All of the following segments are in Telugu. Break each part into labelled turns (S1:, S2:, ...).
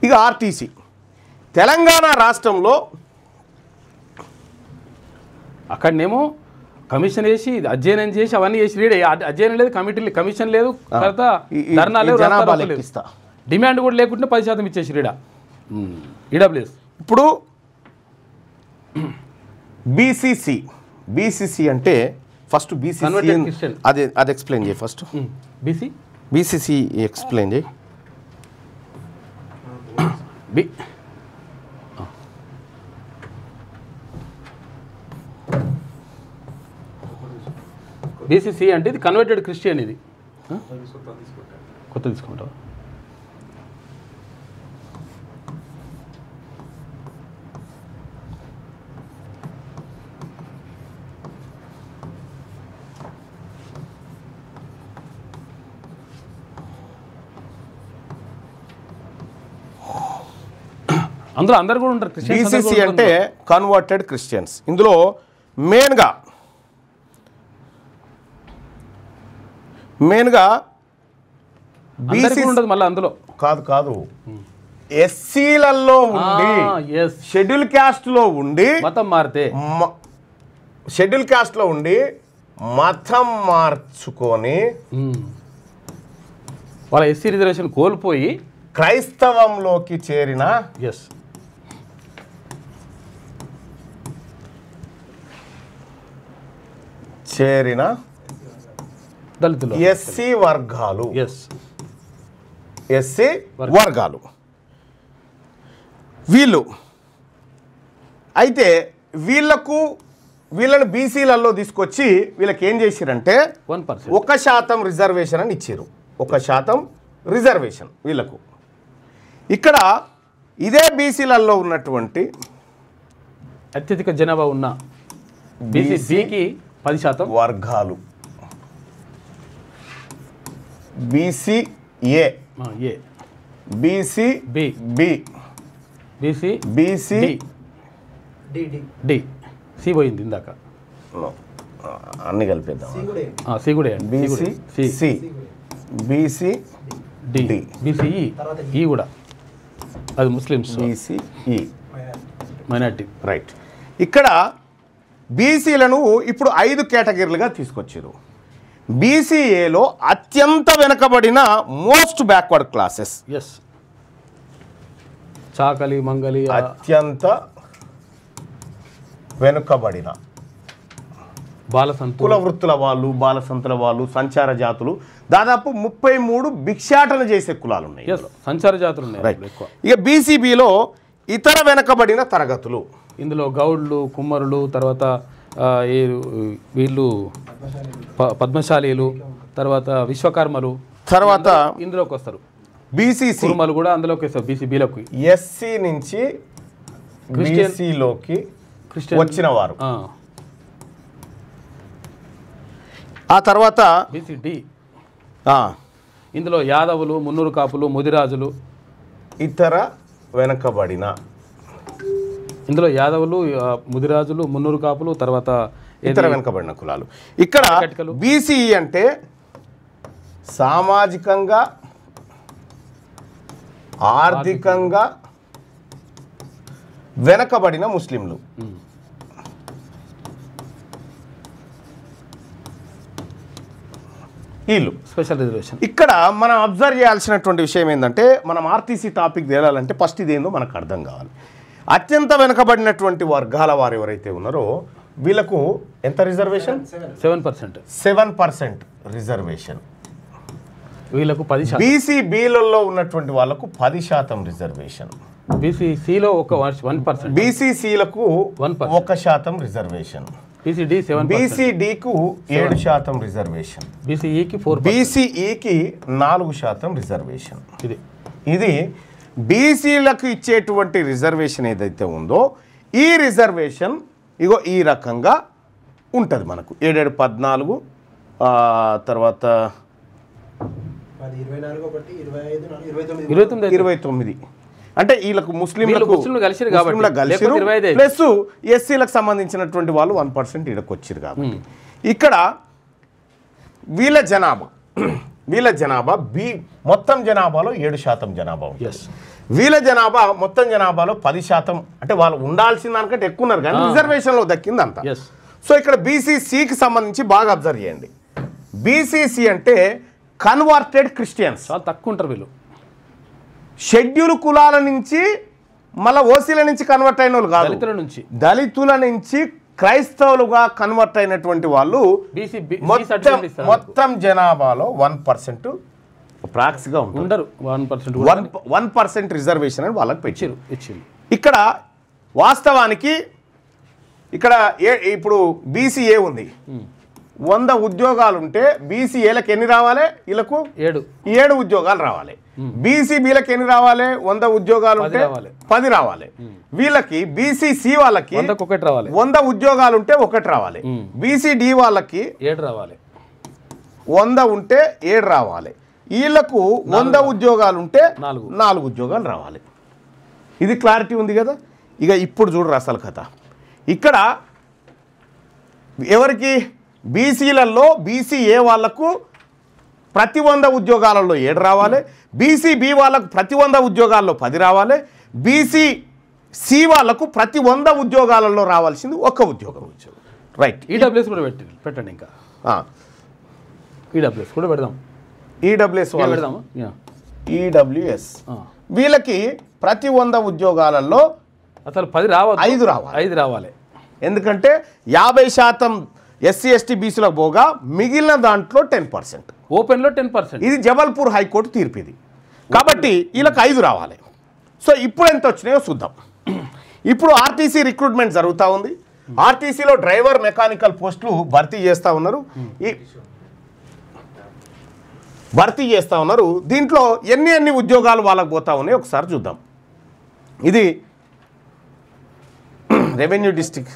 S1: ఇక ఆర్టీసీ తెలంగాణ రాష్ట్రంలో
S2: అక్కడనేమో కమిషన్ వేసి అధ్యయనం చేసి అవన్నీ చేసి రీడ్ అధ్యయనం లేదు, కమిషన్ లేదు, తర్వాత ధర్నా లేదు, డిమాండ్ కూడా లేకుంటే 10% ఇచ్చేసి రీడా ఈడబ్ల్యూఎస్.
S1: ఇప్పుడు బీసీసీ అంటే ఫస్ట్ బీసీసీ అది ఎక్స్ప్లెయిన్ చేయి. ఫస్ట్ బీసీసీ ఎక్స్ప్లెయిన్ చేయి.
S2: బీసీసీ అంటే ఇది కన్వర్టెడ్ క్రిస్టియన్. ఇది కొత్త తీసుకుంటావు. అందులో అందరు కూడా ఉంటారు.
S1: బీసీసీ అంటే కన్వర్టెడ్ క్రిస్టియన్స్. ఇందులో మెయిన్గా
S2: బీసీ ఉండదు. మళ్ళీ అందులో
S1: కాదు ఎస్సీలలో ఉండి షెడ్యూల్ క్యాస్ట్లో ఉండి
S2: మతం మారితే
S1: షెడ్యూల్ క్యాస్ట్లో ఉండి మతం మార్చుకొని
S2: వాళ్ళ ఎస్సీ రిజర్వేషన్ కోల్పోయి
S1: క్రైస్తవంలోకి చేరిన
S2: దళితులు
S1: ఎస్సీ వర్గాలు వీళ్ళు అయితే వీళ్ళని బీసీలలో తీసుకొచ్చి వీళ్ళకి ఏం చేసిరంటే 1% రిజర్వేషన్ అని ఇచ్చారు. 1% రిజర్వేషన్ వీళ్ళకు. ఇక్కడ ఇదే బీసీలలో ఉన్నటువంటి
S2: అత్యధిక జనాభా ఉన్న బీసీకి 10%
S1: వర్గాలు బీసీఏ, బీసీబి,
S2: బీసీడి సి పోయింది ఇందాక,
S1: అన్ని కలిపేద్దాం.
S2: సి కూడా
S1: బీసీడి,
S2: బీసీఈ కూడా అది ముస్లిమ్స్,
S1: బీసీఈ
S2: మైనార్టీ.
S1: రైట్. ఇక్కడ బీసీలను ఇప్పుడు 5 కేటగిరీలుగా తీసుకొచ్చారు. బీసీఏలో అత్యంత వెనుకబడిన మోస్ట్ బ్యాక్వర్డ్ క్లాసెస్.
S2: చాకలి మంగలి
S1: అత్యంత వెనుకబడిన కుల వృత్తుల వాళ్ళు, బాలసంతుల వాళ్ళు, సంచార జాతులు, దాదాపు 33 భిక్షాటన చేసే కులాలు ఉన్నాయి,
S2: సంచార జాతులు ఉన్నాయి.
S1: ఇక బీసీబీలో ఇతర వెనుకబడిన తరగతులు,
S2: ఇందులో గౌడ్లు, కుమ్మరులు, తర్వాత వీళ్ళు పద్మశాలీలు, తర్వాత విశ్వకర్మలు,
S1: తర్వాత
S2: ఇందులోకి వస్తారు.
S1: బీసీసీ
S2: కుర్మలు కూడా అందులోకి వస్తారు. బీసీబీలోకి
S1: ఎస్సీ నుంచి బీసీలోకి వచ్చిన వారు. ఆ తర్వాత
S2: బీసీడి, ఇందులో యాదవులు, మున్నూరు కాపులు, ముదిరాజులు,
S1: ఇతర వెనుకబడిన.
S2: ఇందులో యాదవులు, ముదిరాజులు, మున్నూరు కాపులు, తర్వాత
S1: ఇతర వెనుకబడిన కులాలు. ఇక్కడ బీసీ అంటే సామాజికంగా, ఆర్థికంగా వెనకబడిన ముస్లింలు. వీళ్ళు
S2: స్పెషల్ రిజర్వేషన్.
S1: ఇక్కడ మనం అబ్జర్వ్ చేయాల్సినటువంటి విషయం ఏంటంటే, మనం ఆర్టీసీ టాపిక్ తేలాలంటే ఫస్ట్ ఇదేందో మనకు అర్థం కావాలి. అత్యంత వెనుకబడినటువంటి వర్గాల వారు ఎవరైతే ఉన్నారో వీళ్ళకు ఎంత రిజర్వేషన్? 7% రిజర్వేషన్.
S2: వీళ్ళకు 10%.
S1: బీసీబీలలో ఉన్నటువంటి వాళ్ళకు 10% రిజర్వేషన్.
S2: బీసీసీలో 1%.
S1: బీసీసీలకు 1% రిజర్వేషన్. బీసీడీకు 7% రిజర్వేషన్.
S2: బీసీఈకి 4%.
S1: బీసీఈకి 4% రిజర్వేషన్. ఇది బీసీలకు ఇచ్చేటువంటి రిజర్వేషన్ ఏదైతే ఉందో ఈ రిజర్వేషన్ ఇగో ఈ రకంగా ఉంటుంది మనకు. 7, 14, తర్వాత 29. అంటే వీళ్ళకు ముస్లింలకు ప్లస్ ఎస్సీలకు సంబంధించినటువంటి వాళ్ళు 1% ఈడకు వచ్చారు కాబట్టి ఇక్కడ వీళ్ళ జనాభా మొత్తం జనాభాలో 7% జనాభా ఉంటుంది. వీళ్ళ జనాభా మొత్తం జనాభాలో 10%, అంటే వాళ్ళు ఉండాల్సిన దానికంటే ఎక్కువ ఉన్నారు కానీ రిజర్వేషన్లో దక్కింది అంత. సో ఇక్కడ బీసీసీకి సంబంధించి బాగా అబ్జర్వ్ చేయండి. బీసీసీ అంటే కన్వర్టెడ్ క్రిస్టియన్స్,
S2: చాలా తక్కువ ఉంటారు వీళ్ళు.
S1: షెడ్యూల్ కులాల నుంచి మళ్ళీ ఓసీల నుంచి కన్వర్ట్ అయిన వాళ్ళు కాదు, దళితుల నుంచి క్రైస్తవులుగా కన్వర్ట్ అయినటువంటి వాళ్ళు మొత్తం జనాభాలో 1% ప్రాక్సిగా
S2: ఉండరు.
S1: 1% రిజర్వేషన్ అని వాళ్ళకి పెట్టారు. ఇక్కడ వాస్తవానికి ఇక్కడ ఇప్పుడు బీసీఏ ఉంది, 100 ఉద్యోగాలు ఉంటే బీసీఏలకు ఎన్ని రావాలి? వీళ్ళకు 7 ఉద్యోగాలు రావాలి. బీసీబీలకు ఎన్ని రావాలి? 100 ఉద్యోగాలు ఉంటే 10 రావాలి. వీళ్ళకి బీసీసీ వాళ్ళకి 100 ఉద్యోగాలు ఉంటే 1 రావాలి. బీసీడీ వాళ్ళకి
S2: 7 రావాలి.
S1: 100 ఉంటే 7 రావాలి. వీళ్ళకు 100 ఉద్యోగాలు ఉంటే 4 ఉద్యోగాలు రావాలి. ఇది క్లారిటీ ఉంది కదా. ఇక ఇప్పుడు చూడరు అసలు కథ. ఇక్కడ ఎవరికి? బీసీలలో బీసీఏ వాళ్ళకు ప్రతి 100 ఉద్యోగాలలో 7 రావాలి. బీసీబీ వాళ్ళకు ప్రతి 100 ఉద్యోగాల్లో 10 రావాలి. బీసీసీ వాళ్ళకు ప్రతి 100 ఉద్యోగాలలో రావాల్సింది 1 ఉద్యోగం. రైట్.
S2: ఈడబ్ల్యూఎస్ కూడా పెట్టండి. ఇంకా ఈడబ్ల్యూఎస్ కూడా పెడదాం.
S1: ఈడబ్ల్యూఎస్ వీళ్ళకి ప్రతి 100 ఉద్యోగాలలో
S2: అసలు 10 రావాలి,
S1: 5
S2: రావాలి.
S1: ఎందుకంటే 50% ఎస్సీ ఎస్టీ బీసీలకు పోగా మిగిలిన దాంట్లో 10%,
S2: ఓపెన్లో 10%.
S1: ఇది జబల్పూర్ హైకోర్టు తీర్పు ఇది. కాబట్టి వీళ్ళకి 5 రావాలి. సో ఇప్పుడు ఎంత వచ్చినాయో చూద్దాం. ఇప్పుడు ఆర్టీసీ రిక్రూట్మెంట్ జరుగుతూ ఉంది. ఆర్టీసీలో డ్రైవర్ మెకానికల్ పోస్టులు భర్తీ చేస్తూ ఉన్నారు. దీంట్లో ఎన్ని ఉద్యోగాలు వాళ్ళకు పోతా ఉన్నాయి ఒకసారి చూద్దాం. ఇది రెవెన్యూ డిస్ట్రిక్ట్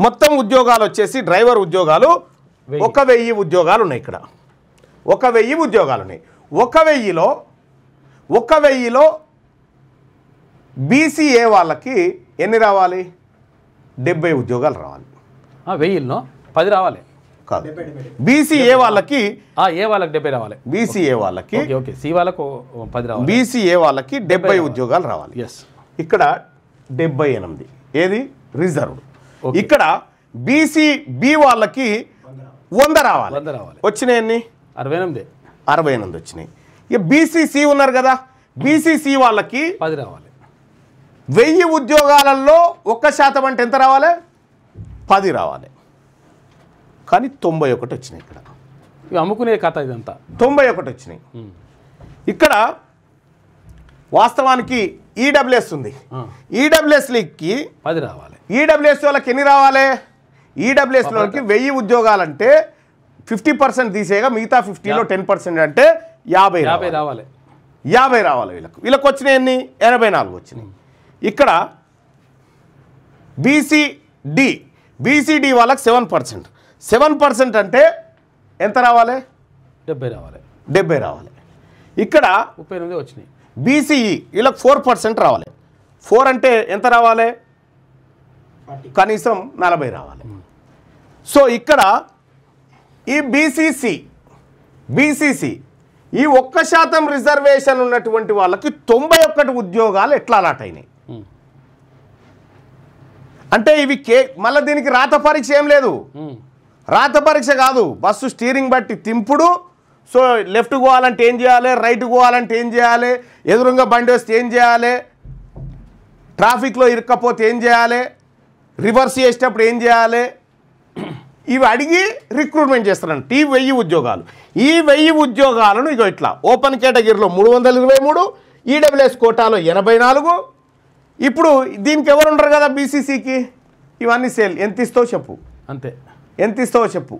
S1: మొత్తం ఉద్యోగాలు వచ్చేసి డ్రైవర్ ఉద్యోగాలు 1000 ఉద్యోగాలు ఉన్నాయి. ఇక్కడ 1000 ఉద్యోగాలు ఉన్నాయి. 1000లో బీసీఏ వాళ్ళకి ఎన్ని రావాలి? 70 ఉద్యోగాలు రావాలి.
S2: 1000లో 10 రావాలి
S1: కాదు. బీసీఏ వాళ్ళకి
S2: 70 రావాలి.
S1: బీసీఏ వాళ్ళకి
S2: సి వాళ్ళకు 10 రావాలి.
S1: బీసీఏ వాళ్ళకి 70 ఉద్యోగాలు రావాలి. ఇక్కడ 78 ఏది రిజర్వ్. ఇక్కడ బీసీబీ వాళ్ళకి 100 రావాలి. వచ్చినాయి ఎన్ని? 68 వచ్చినాయి. ఇక బీసీసీ ఉన్నారు కదా, బీసీసీ వాళ్ళకి
S2: 10 రావాలి.
S1: 1000 ఉద్యోగాలలో 1% అంటే ఎంత రావాలి? 10 రావాలి. కానీ 91 వచ్చినాయి. ఇక్కడ
S2: అమ్ముకునే కథ ఇదంతా.
S1: 91 వచ్చినాయి. ఇక్కడ వాస్తవానికి ఈడబ్ల్యూఎస్ ఉంది. ఈడబ్ల్యూఎస్కి
S2: 10 రావాలి.
S1: ఈడబ్ల్యూఎస్ వాళ్ళకి ఎన్ని రావాలి? ఈడబ్ల్యూఎస్ వాళ్ళకి 1000 ఉద్యోగాలంటే 50% తీసేగా మిగతా 50లో 10% అంటే 50 రావాలి. 50 రావాలి. వీళ్ళకి వచ్చినాయి ఎన్ని? 84 వచ్చినాయి. ఇక్కడ బీసీడీ వాళ్ళకి 7% అంటే ఎంత రావాలి? 70 రావాలి. ఇక్కడ
S2: 38 వచ్చినాయి.
S1: బీసీఈ వీళ్ళకి 4% రావాలి. 4 అంటే ఎంత రావాలి? కనీసం 40 రావాలి. సో ఇక్కడ ఈ బీసీసీ ఈ 1% రిజర్వేషన్ ఉన్నటువంటి వాళ్ళకి 91 ఉద్యోగాలు ఎట్లా అలాట్ అయినాయి అంటే ఇవి మళ్ళీ దీనికి రాత పరీక్ష ఏం లేదు. రాత పరీక్ష కాదు, బస్సు స్టీరింగ్ బట్టి తింపుడు. సో లెఫ్ట్ పోవాలంటే ఏం చేయాలి, రైట్ పోవాలంటే ఏం చేయాలి, ఎదురుగా బండి వస్తే ఏం చేయాలి, ట్రాఫిక్లో ఇరుక్కపోతే ఏం చేయాలి, రివర్స్ చేసేటప్పుడు ఏం చేయాలి, ఇవి అడిగి రిక్రూట్మెంట్ చేస్తారంట. ఈ 1000 ఉద్యోగాలు. ఈ 1000 ఉద్యోగాలను ఇగో ఇట్లా ఓపెన్ కేటగిరీలో 323, ఈడబ్ల్యూఎస్ కోటాలో 84. ఇప్పుడు దీనికి ఎవరు ఉండరు కదా బీసీసీకి, ఇవన్నీ సేల్. ఎంత ఇస్తావో చెప్పు,
S2: అంతే.
S1: ఎంత ఇస్తావో చెప్పు.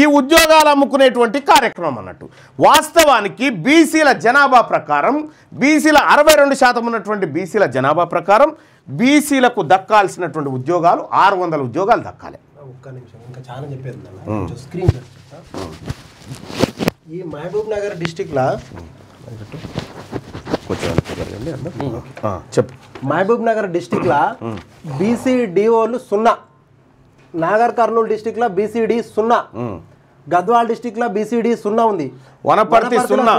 S1: ఈ ఉద్యోగాలు అమ్ముకునేటువంటి కార్యక్రమం అన్నట్టు. వాస్తవానికి బీసీల జనాభా ప్రకారం, బీసీల 62% ఉన్నటువంటి బీసీల జనాభా ప్రకారం బీసీలకు దక్కాల్సినటువంటి ఉద్యోగాలు 600 ఉద్యోగాలు దక్కాలి.
S3: ఒక్క నిమిషం, ఇంకా చాలా చెప్పేది స్క్రీన్. ఈ మహబూబ్ నగర్ డిస్టిక్లో
S1: చెప్పు.
S3: మహబూబ్ నగర్ డిస్టిక్లో బీసీడీఓలు 0, నాగర్ కర్నూలు డిస్టిక్లో బీసీడీ 0, గద్వాల్ డిస్టిక్లో బీసీడీ 0 ఉంది,
S1: వనపర్తి 0,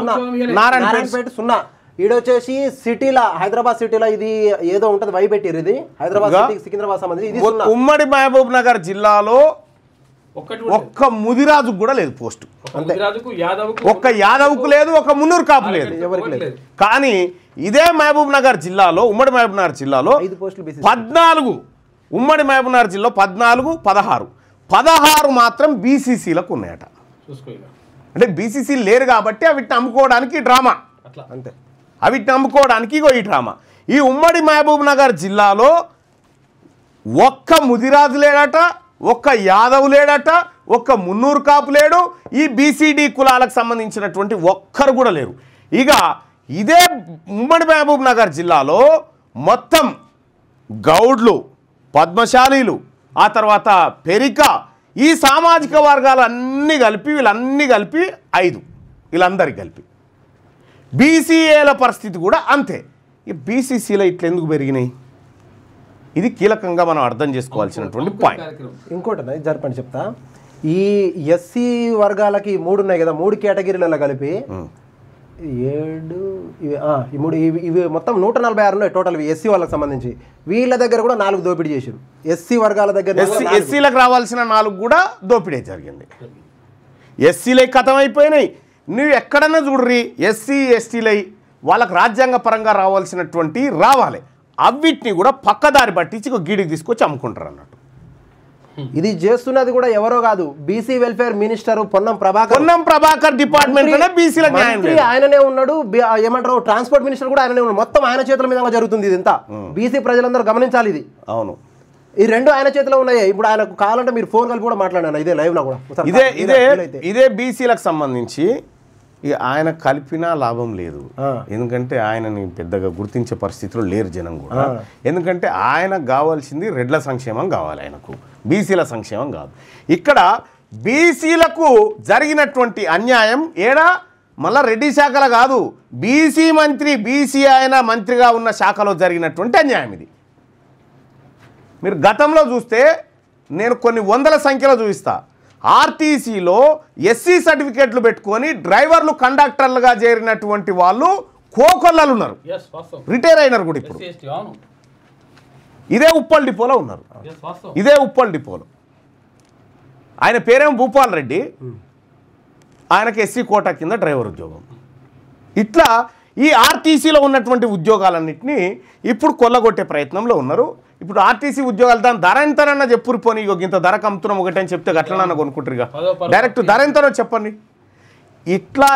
S3: నారాయణపేట 0, ఈడొచ్చేసి సిటీలో హైదరాబాద్ సిటీలో ఇది ఏదో ఉంటుంది వై పెట్టిరు ఇది హైదరాబాద్ సిటీ సికింద్రాబాద్ సంబంధించి ఇది
S1: ఉమ్మడి మహబూబ్ నగర్ జిల్లాలో ఒక్క ముదిరాజుకు కూడా లేదు పోస్టు, ఒక్క యాదవ్కు లేదు, ఒక మున్నూరు కాపు లేదు, ఎవరికి లేదు. కానీ ఇదే మహబూబ్ నగర్ జిల్లాలో ఉమ్మడి మహబూబ్ నగర్ జిల్లాలో
S3: 5 పోస్టులు
S1: 14 ఉమ్మడి మహబూబ్ నగర్ జిల్లాలో 16 మాత్రం బీసీసీలకు ఉన్నాయట. అంటే బీసీసీ లేరు కాబట్టి అవిటిని అమ్ముకోవడానికి డ్రామా,
S3: అంతే
S1: అవిటిని అమ్ముకోవడానికి ఈ డ్రామా. ఈ ఉమ్మడి మహబూబ్ నగర్ జిల్లాలో ఒక్క ముదిరాజు లేడట, ఒక్క యాదవ్ లేడట, ఒక్క మున్నూరు కాపు లేడు, ఈ బీసీడీ కులాలకు సంబంధించినటువంటి ఒక్కరు కూడా లేరు. ఇక ఇదే ఉమ్మడి మహబూబ్ నగర్ జిల్లాలో మొత్తం గౌడ్లు, పద్మశాలీలు, ఆ తర్వాత పెరిక, ఈ సామాజిక వర్గాలు అన్నీ కలిపి వీళ్ళన్నీ కలిపి 5, వీళ్ళందరికీ కలిపి. బీసీఏల పరిస్థితి కూడా అంతే. ఈ బీసీసీలో ఇట్లా ఎందుకు పెరిగినాయి? ఇది కీలకంగా మనం అర్థం చేసుకోవాల్సినటువంటి పాయింట్.
S3: ఇంకోటి జరపండి చెప్తా. ఈ ఎస్సీ వర్గాలకి 3 ఉన్నాయి కదా, 3 కేటగిరీలలో కలిపి 7 ఇవి మొత్తం 146 ఉన్నాయి టోటల్ ఎస్సీ వాళ్ళకి సంబంధించి. వీళ్ళ దగ్గర కూడా 4 దోపిడీ చేశారు. ఎస్సీ వర్గాల దగ్గర
S1: ఎస్సీలకు రావాల్సిన 4 కూడా దోపిడీ జరిగింది. ఎస్సీలై కథం అయిపోయినాయి. నువ్వు ఎక్కడన్నా చూడ్రి ఎస్సీ ఎస్టీలై వాళ్ళకి రాజ్యాంగ పరంగా రావాల్సినటువంటి రావాలి, అవిటిని కూడా పక్కదారి పట్టించి ఒక గీడికి తీసుకొచ్చి అమ్ముకుంటారు అన్నట్టు.
S3: ఇది చేస్తున్నది కూడా ఎవరో కాదు, BC welfare minister Ponnam Prabhakar
S1: department బీసీలకు న్యాయం లేదు,
S3: ఆయననే ఉన్నాడు. ఏమంటారు ట్రాన్స్పోర్ట్ మినిస్టర్ కూడా ఆయననే ఉన్నాడు. మొత్తం ఆయన చేతుల మీద జరుగుతుంది ఇది ఇంత. బీసీ ప్రజలందరూ గమనించాలి ఇది.
S1: అవును,
S3: ఈ 2 ఆయన చేతిలో ఉన్నాయి. ఇప్పుడు ఆయనకు కావాలంటే మీరు ఫోన్ కలిపి కూడా మాట్లాడాను ఇదే లైవ్ లో కూడా.
S1: ఇదే బీసీలకు సంబంధించి ఆయన కలిపినా లాభం లేదు, ఎందుకంటే ఆయనని పెద్దగా గుర్తించే పరిస్థితిలో లేరు జనం కూడా. ఎందుకంటే ఆయనకు కావాల్సింది రెడ్ల సంక్షేమం కావాలి, ఆయనకు బీసీల సంక్షేమం కాదు. ఇక్కడ బీసీలకు జరిగినటువంటి అన్యాయం ఏడా మళ్ళా రెడ్డి శాఖలో కాదు, బీసీ ఆయన మంత్రిగా ఉన్న శాఖలో జరిగినటువంటి అన్యాయం ఇది. మీరు గతంలో చూస్తే నేను కొన్ని వందల సంఖ్యలో చూపిస్తా. ఆర్టీసీలో ఎస్సీ సర్టిఫికేట్లు పెట్టుకొని డ్రైవర్లు కండక్టర్లుగా చేరినటువంటి వాళ్ళు కోకొల్లలు ఉన్నారు, రిటైర్ అయినారు కూడా. ఇప్పుడు ఇదే ఉప్పల్ డిపోలో ఉన్నారు, ఇదే ఉప్పల్ డిపోలో. ఆయన పేరేమో భూపాల్ రెడ్డి, ఆయనకి ఎస్సీ కోటా కింద డ్రైవర్ ఉద్యోగం. ఇట్లా ఈ ఆర్టీసీలో ఉన్నటువంటి ఉద్యోగాలన్నింటినీ ఇప్పుడు కొల్లగొట్టే ప్రయత్నంలో ఉన్నారు. ఇప్పుడు ఆర్టీసీ ఉద్యోగాలు దాని ధర ఎంతనన్నా చెప్పురు, పోనీ ఇంత ధర కమ్ముతున్నాం ఒకటని చెప్తే గట్లనన్నా కొనుక్కుంటారుగా, డైరెక్ట్ ధర ఎంతనో చెప్పండి. ఇట్లా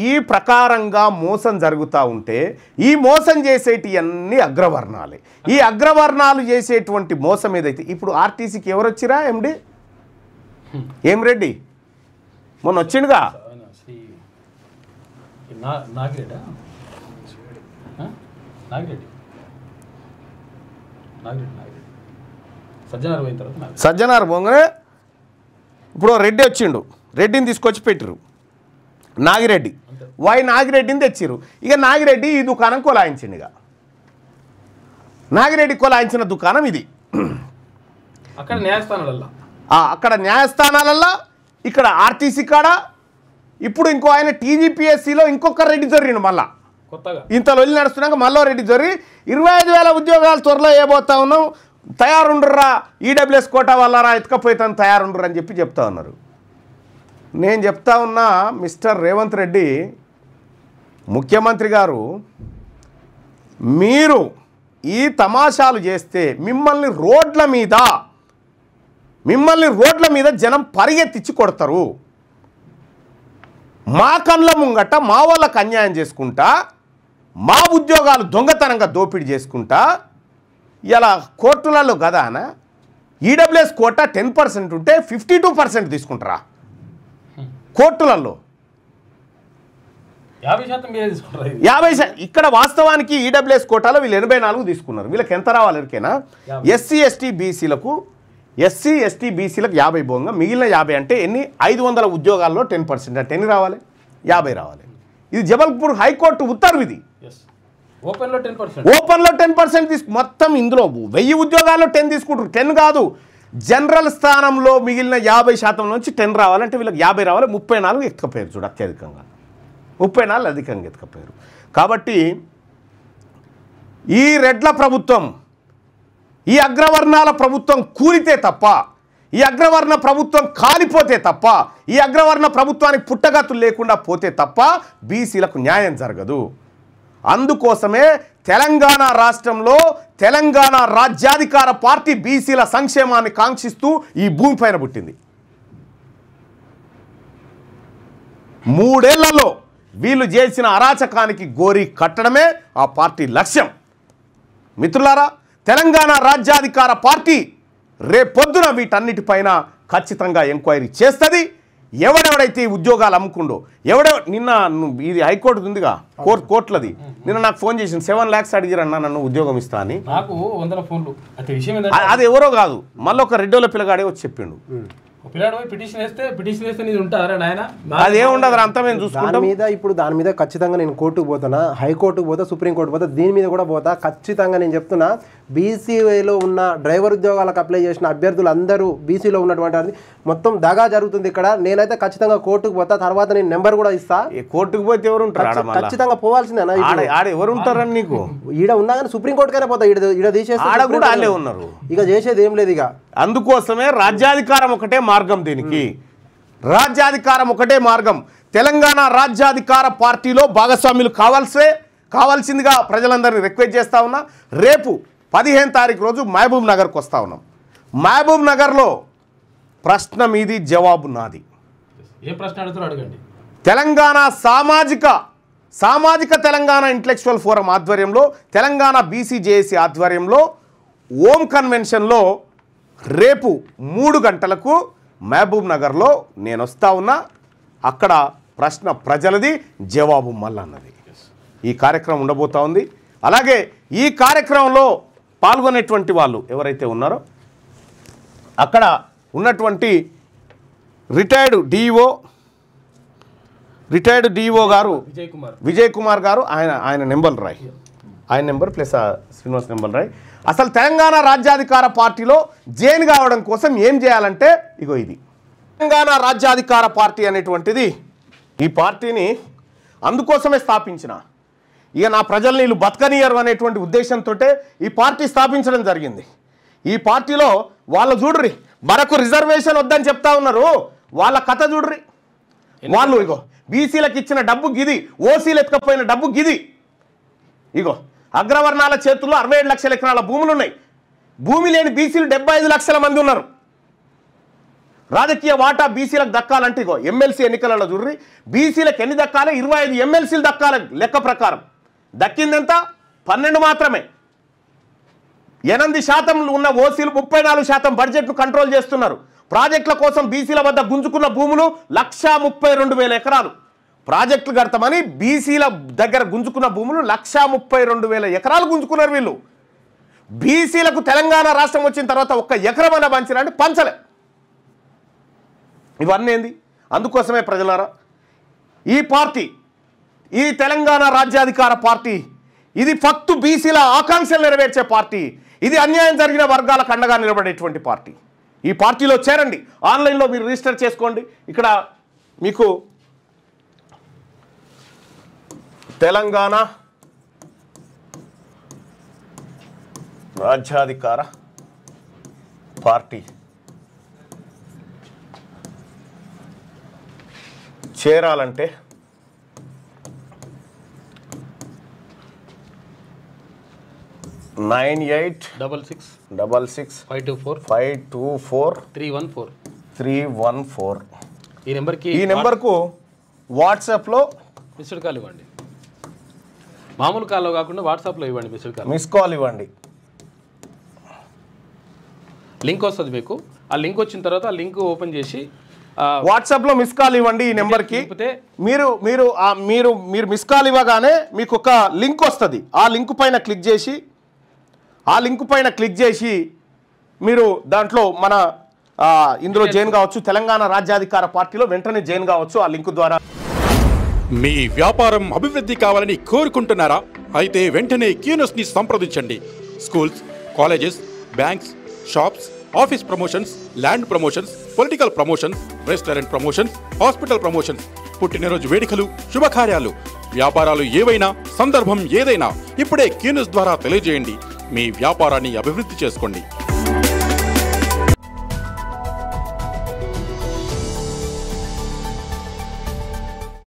S1: ఈ ప్రకారంగా మోసం జరుగుతూ ఉంటే ఈ మోసం చేసేటి అన్ని అగ్రవర్ణాలే. ఈ అగ్రవర్ణాలు చేసేటువంటి మోసం ఏదైతే ఇప్పుడు ఆర్టీసీకి ఎవరు వచ్చిరా? ఎండి ఏం రెడ్డి మొన్న వచ్చిండుగా, సజ్జనార్ పోగానే ఇప్పుడు రెడ్డి వచ్చిండు, రెడ్డిని తీసుకొచ్చి పెట్టిరు నాగిరెడ్డి, నాగిరెడ్డిని తెచ్చిరు. ఇక నాగిరెడ్డి ఈ దుకాణం కొలాయించిండు. ఇక నాగిరెడ్డి కొలాయించిన దుకాణం ఇది. అక్కడ న్యాయస్థానాలల్లో ఇక్కడ ఆర్టీసీ కాడ ఇప్పుడు ఇంకో ఆయన టీజీపీఎస్సీలో ఇంకొక రెడ్డి జరిగిండు. మళ్ళా ఇంతలో వెళ్ళి నడుస్తున్నాక మళ్ళీ రెడ్డి జరిగి 25,000 ఉద్యోగాలు త్వరలో ఏబోతా ఉన్నాం, తయారుండ్రా, ఈడబ్ల్యూఎస్ కోటా వల్లరా ఎత్తుకపోతాను తయారుండ్రు అని చెప్తా ఉన్నారు. నేను చెప్తా ఉన్నా మిస్టర్ రేవంత్ రెడ్డి ముఖ్యమంత్రి గారు, మీరు ఈ తమాషాలు చేస్తే మిమ్మల్ని రోడ్ల మీద జనం పరిగెత్తించి కొడతారు. మా కళ్ళ ముంగట మా వాళ్ళకు అన్యాయం చేసుకుంటా, మా ఉద్యోగాలు దొంగతనంగా దోపిడీ చేసుకుంటా, ఇలా కోర్టులలో కదా ఈడబ్ల్యూఎస్ కోటా 10% ఉంటే 52% తీసుకుంటారా కోర్టులలో? 50%. ఇక్కడ వాస్తవానికి ఈడబ్ల్యూఎస్ కోటాలో వీళ్ళు 84 తీసుకున్నారు. వీళ్ళకి ఎంత రావాలి ఎరికేనా? ఎస్సీ ఎస్టీ బీసీలకు 50 పోగా మిగిలిన 50 అంటే ఎన్ని? 500 ఉద్యోగాల్లో 10% అంటే ఎన్ని రావాలి? 50 రావాలి. ఇది జబల్పూర్ హైకోర్టు ఉత్తర్వు. ఇది ఓపెన్లో 10% మొత్తం ఇందులో 1000 ఉద్యోగాల్లో 10 తీసుకుంటారు. 10 కాదు, జనరల్ స్థానంలో మిగిలిన 50% నుంచి 10 రావాలంటే వీళ్ళకి 50 రావాలి. 34 ఎత్తుకపోయారు చూడు, అత్యధికంగా 34 అధికంగా ఎత్తుకపోయారు. కాబట్టి ఈ రెడ్ల ప్రభుత్వం, ఈ అగ్రవర్ణాల ప్రభుత్వం కూలితే తప్ప, ఈ అగ్రవర్ణ ప్రభుత్వం కాలిపోతే తప్ప, ఈ అగ్రవర్ణ ప్రభుత్వానికి పుట్టగతులు లేకుండా పోతే తప్ప బీసీలకు న్యాయం జరగదు. అందుకోసమే తెలంగాణ రాష్ట్రంలో తెలంగాణ రాజ్యాధికార పార్టీ బీసీల సంక్షేమాన్ని కాంక్షిస్తూ ఈ భూమిపైన పుట్టింది. 3 ఏళ్లలో వీళ్ళు చేసిన అరాచకానికి గోరి కట్టడమే ఆ పార్టీ లక్ష్యం. మిత్రులారా, తెలంగాణ రాజ్యాధికార పార్టీ రేపొద్దున వీటన్నిటిపైన ఖచ్చితంగా ఎంక్వైరీ చేస్తుంది. ఎవడెవడైతే ఉద్యోగాలు అమ్ముకుండో, నిన్న ఇది హైకోర్టు ఉందిగా, కోర్టులది, నిన్న నాకు ఫోన్ చేసింది 7 lakhs అడిగిరన్నా నన్ను ఉద్యోగం ఇస్తా అని.
S2: నాకు 100 ఫోన్లు.
S1: అది ఎవరో కాదు, మళ్ళీ ఒక రెడ్డోళ్ళ పిల్లగాడే వచ్చి చెప్పిండు.
S2: పిటిషన్ వేస్తే నీది ఉంటారా నాయన?
S1: అదేముండదు, అంతా మేము చూసుకుంటాం.
S3: దాని మీద ఖచ్చితంగా నేను కోర్టుకు పోతున్నా, హైకోర్టుకు పోతా, సుప్రీంకోర్టు పోతా, దీని మీద కూడా పోతా. ఖచ్చితంగా నేను చెప్తున్నా, బీసీలో ఉన్న డ్రైవర్ ఉద్యోగాలకు అప్లై చేసిన అభ్యర్థులు అందరూ బీసీలో ఉన్నటువంటి మొత్తం దగా జరుగుతుంది ఇక్కడ. నేనైతే ఖచ్చితంగా కోర్టుకు పోతా. తర్వాత నేను నెంబర్ కూడా ఇస్తా.
S1: కోర్టుకు పోతే ఎవరు ఉంటారు?
S3: ఖచ్చితంగా పోవాల్సిందేనా?
S1: ఎవరు ఉంటారని నీకు
S3: ఈడ ఉన్నా కానీ సుప్రీంకోర్టుకైనా పోతా. ఈడ తీసేసి
S1: ఉన్నారు.
S3: ఇక చేసేది ఏం లేదు. ఇక
S1: అందుకోసమే రాజ్యాధికారం ఒకటే మార్గం. దీనికి రాజ్యాధికారం ఒకటే మార్గం. తెలంగాణ రాజ్యాధికార పార్టీలో భాగస్వాములు కావాల్సిందిగా ప్రజలందరినీ రిక్వెస్ట్ చేస్తా ఉన్నా. రేపు 15 తారీఖు రోజు మహబూబ్ నగర్కి వస్తా ఉన్నాం. మహబూబ్ నగర్లో ప్రశ్న మీది, జవాబు నాది.
S2: ఏ ప్రశ్న అడుగుతారో అడగండి.
S1: తెలంగాణ సామాజిక తెలంగాణ ఇంటలెక్చువల్ ఫోరం ఆధ్వర్యంలో, తెలంగాణ బీసీ జేఏసీ ఆధ్వర్యంలో ఓం కన్వెన్షన్లో రేపు 3 గంటలకు మహబూబ్ నగర్లో నేను వస్తా ఉన్నా. అక్కడ ప్రశ్న ప్రజలది, జవాబు మల్లన్నది. ఈ కార్యక్రమం ఉండబోతా ఉంది. అలాగే ఈ కార్యక్రమంలో పాల్గొనేటువంటి వాళ్ళు ఎవరైతే ఉన్నారో అక్కడ ఉన్నటువంటి రిటైర్డ్ డిఓ గారు విజయ్ కుమార్ గారు, ఆయన నెంబర్ రాయి, ఆయన నెంబర్ ప్లస్ శ్రీనివాస్ నెంబర్ రాయి. అసలు తెలంగాణ రాజ్యాధికార పార్టీలో జైన్ కావడం కోసం ఏం చేయాలంటే ఇగో ఇది తెలంగాణ రాజ్యాధికార పార్టీ అనేటువంటిది. ఈ పార్టీని అందుకోసమే స్థాపించిన, ఇక నా ప్రజల్ని వీళ్ళు బతకనియరు అనేటువంటి ఉద్దేశంతో ఈ పార్టీ స్థాపించడం జరిగింది. ఈ పార్టీలో వాళ్ళు చూడ్రి, మనకు రిజర్వేషన్ వద్దని చెప్తా ఉన్నారు, వాళ్ళ కథ చూడ్రి. వాళ్ళు ఇగో బీసీలకు ఇచ్చిన డబ్బు గిది, ఓసీలు ఎత్తుకపోయిన డబ్బు గిది. ఇగో అగ్రవర్ణాల చేతుల్లో 67 లక్షల ఎకరాల భూములు ఉన్నాయి. భూమి లేని బీసీలు 75 లక్షల మంది ఉన్నారు. రాజకీయ వాటా బీసీలకు దక్కాలంటే ఇగో ఎమ్మెల్సీ ఎన్నికలలో చూడ్రి, బీసీలకు ఎన్ని దక్కాలి? 25 ఎమ్మెల్సీలు దక్కాలి లెక్క ప్రకారం. దక్కిందెంత? 12 మాత్రమే. 8% ఉన్న ఓసీలు 34% బడ్జెట్ను కంట్రోల్ చేస్తున్నారు. ప్రాజెక్టుల కోసం బీసీల వద్ద గుంజుకున్న భూములు 132,000 ఎకరాలు. ప్రాజెక్టులు కడతామని బీసీల దగ్గర గుంజుకున్న భూములు 132,000 ఎకరాలు గుంజుకున్నారు వీళ్ళు. బీసీలకు తెలంగాణ రాష్ట్రం వచ్చిన తర్వాత ఒక్క ఎకరమన్నా పంచిరంటే పంచలే. ఇవన్నీ ఏంది? అందుకోసమే ప్రజలారా, ఈ పార్టీ, ఈ తెలంగాణ రాజ్యాధికార పార్టీ, ఇది ఫక్తు బీసీల ఆకాంక్షలు నెరవేర్చే పార్టీ. ఇది అన్యాయం జరిగిన వర్గాలకు అండగా నిలబడేటువంటి పార్టీ. ఈ పార్టీలో చేరండి. ఆన్లైన్లో మీరు రిజిస్టర్ చేసుకోండి. ఇక్కడ మీకు తెలంగాణ రాజ్యాధికార పార్టీ చేరాలంటే
S2: 98665654
S1: ఈ నెంబర్కు వాట్సాప్లో
S2: మిస్డ్ కాల్ ఇవ్వండి. మామూలు కాల్లో కాకుండా వాట్సాప్లో ఇవ్వండి.
S1: మిస్ కాల్ ఇవ్వండి.
S2: లింక్ వస్తుంది మీకు. ఆ లింక్ వచ్చిన తర్వాత ఆ లింక్ ఓపెన్ చేసి
S1: వాట్సాప్లో మిస్ కాల్ ఇవ్వండి. ఈ నెంబర్కి మీరు మీరు మీరు మీరు మిస్ కాల్ ఇవ్వగానే మీకు ఒక లింక్ వస్తుంది. ఆ లింక్ పైన క్లిక్ చేసి మీరు దాంట్లో మన ఇందులో జాయిన్ కావచ్చు. తెలంగాణ రాజ్యాధికార పార్టీలో వెంటనే జాయిన్ కావచ్చు ఆ లింక్ ద్వారా.
S4: మీ వ్యాపారం అభివృద్ధి కావాలని కోరుకుంటున్నారా? అయితే వెంటనే క్యూనస్ని సంప్రదించండి. Schools, colleges, banks, shops, office promotions, land promotions, political promotions, restaurant promotions, hospital promotions పుట్టినరోజు వేడుకలు, శుభకార్యాలు, వ్యాపారాలు ఏవైనా, సందర్భం ఏదైనా ఇప్పుడే క్యూన్యూస్ ద్వారా తెలియజేయండి. మీ వ్యాపారాన్ని అభివృద్ధి చేసుకోండి.